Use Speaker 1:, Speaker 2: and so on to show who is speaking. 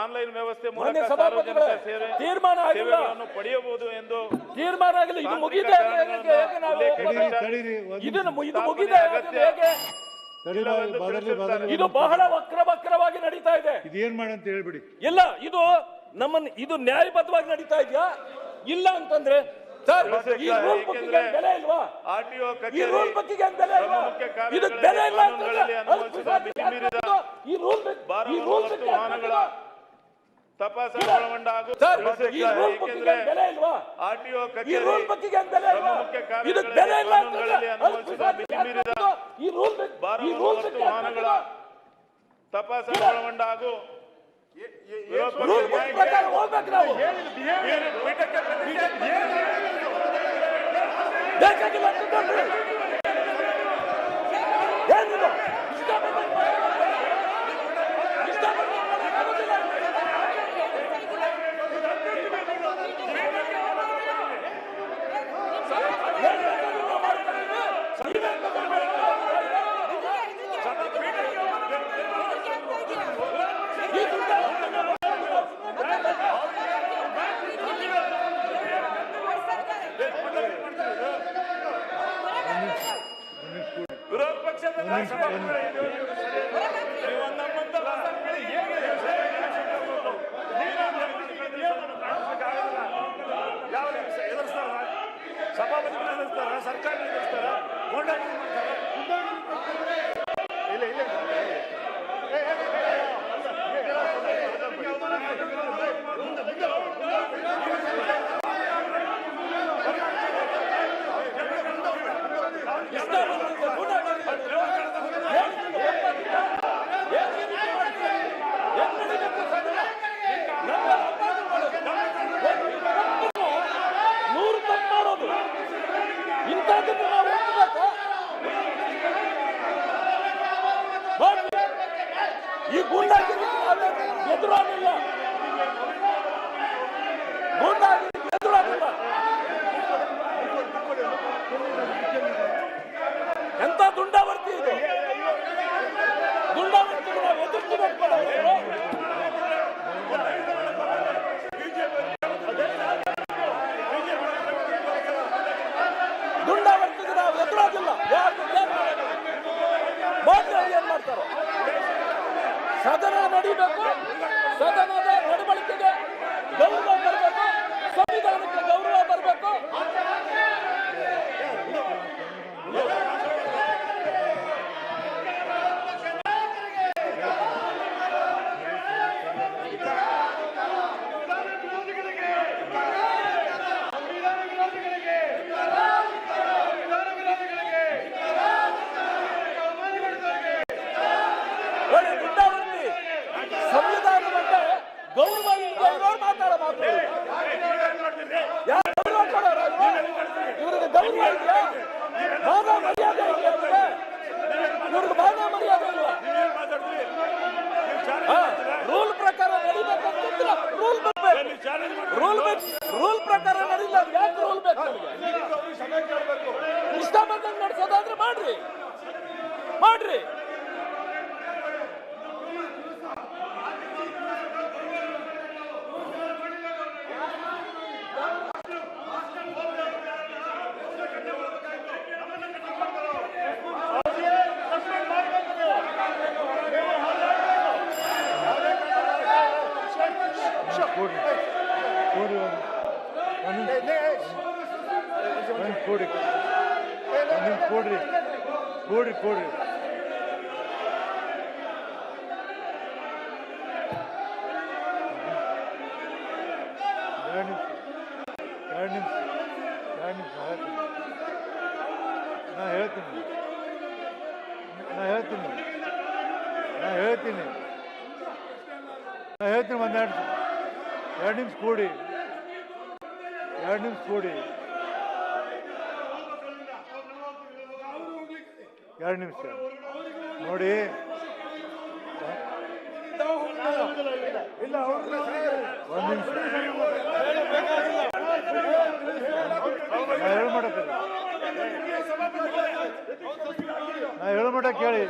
Speaker 1: Online ವ್ಯವಸ್ಥೆ ಮೂಲಕ ಸಾರ್ವಜನಿಕ ಸೇವೆ ಸೇವೆಗಳನ್ನು ಪಡೆಯಬಹುದು ಎಂದು
Speaker 2: ತೀರ್ಮಾನ ಆಗಿಲ್ಲ. ಇದು ಮುಗಿದೆ, ಇದು ಬಹಳ ವಕ್ರವಾಗಿ ನಡೀತಾ ಇದೆ.
Speaker 3: ಇದೇನ್ ಮಾಡಂತ ಹೇಳ್ಬಿಡಿ.
Speaker 2: ಇಲ್ಲ, ಇದು ನಮ್ಮನ್ನು ಇದು ನ್ಯಾಯಬದ್ಧವಾಗಿ ನಡೀತಾ ಇದೆಯಾ ಇಲ್ಲ ಅಂತಂದ್ರೆ ಸರ್, ಈ ರೂಲ್ ಬುಕ್ಕಿಗೆ ಬೆಲೆ ಇಲ್ವಾ?
Speaker 1: ಆರ್ಟಿಒ
Speaker 2: ಈ ರೂಲ್ ಬುಕ್ಕಿಗೆ ಬೆಲೆ ಇಲ್ವಾ? ಇದಕ್ಕೆ ಬೆಲೆ ಇಲ್ಲ ಅಂತಂದ್ರೆ ಈ ರೂಲ್
Speaker 1: ವಾಹನಗಳ ತಪಾಸಣೆ ಒಳಗೊಂಡ ಹಾಗೂ
Speaker 2: ಬೆಲೆ ಇಲ್ವಾ?
Speaker 1: ಆರ್ಟಿಒ
Speaker 2: ಈ ರೂಲ್ ಬುಕ್ಕಿಗೆ ಬೆಲೆ ಇಲ್ವಾ? ಇದಕ್ಕೆ ಬೆಲೆ ಇಲ್ಲ ಅಂತಂದ್ರೆ ಈ ರೂಲ್
Speaker 1: ವಾಹನಗಳ ತಪಾಸಣೆ ಒಳಗೊಂಡ ಹಾಗೂ
Speaker 2: ಪ್ರಕಾರ ಹೋಗ್ಬೇಕು ನಾವು. ಬೇಕಾಗಿಲ್ಲ ಅಂತಂದ್ರೆ ಏನಿಲ್ಲ
Speaker 1: ವಿರೋಧ ಪಕ್ಷದ ಸಭಾಪತಿ ಸರ್ಕಾರ
Speaker 2: ಈ ಗೂಂಡಾಗಿರಿ ಎದುರಾಗಿಲ್ಲ, ಗೂಂಡಾಗಿರಿ ಎದುರಾಗಿಲ್ಲ. ಎಂತ ದುಂಡಾವರ್ತಿ ಇದು? ದುಂಡಾವರ್ತಿಗೆ ನಾವು ಎದುರ್ತೀವಿ. ದುಂಡಾವರ್ತಿಗೆ ನಾವು ಎದುರಾಗಿಲ್ಲ. ಏನ್ ಮಾಡ್ತಾರೆ? ಸದನ ನಡೀಬೇಕು, ಸದನದ ನಡವಳಿಕೆಗೆ ಗೌರವ ಬರಬೇಕು, ಸಂವಿಧಾನಕ್ಕೆ ಗೌರವ ಬರಬೇಕು. ಸಂವಿಧಾನ ಬಗ್ಗೆ ಗೌರವ ಇರೋರು ಮಾತಾಡೋ ಮಾತು. ಯಾರು ಗೌರವ ಕೊಡೋರು? ಇವ್ರಿಗೆ ಗೌರವ ಇದೆಯಾ? ಮಾನ ಮರ್ಯಾದೆ ಇದೆಯಾ? ಇವ್ರಿಗೆ ಮಾನ ಮರ್ಯಾದೆ ಇಲ್ವಾ? ರೂಲ್ ಪ್ರಕಾರ ನಡಿಬೇಕಂತಿದ್ರೆ ರೂಲ್ ರೂಲ್ ಪ್ರಕಾರ ನಡೀಲ್ಲ. ಯಾಕೆ ರೂಲ್ ಬೇಕು? ಇಷ್ಟ ಬಂದಂಗೆ ನಡೆಸೋದಾದ್ರೆ ಮಾಡ್ರಿ.
Speaker 3: ಕೊಡ್ರಿ ಹೇಳ್ತೀನಿ ಒಂದೆರಡು ನಿಮಿಷ ಕೊಡಿ. 2 ನಿಮಿಷ ಕೊಡಿ. 2 ನಿಮಿಷ ನೋಡಿ. ನಾ ಹೇಳೋ ಮಟ್ಟ ಕೇಳಿ.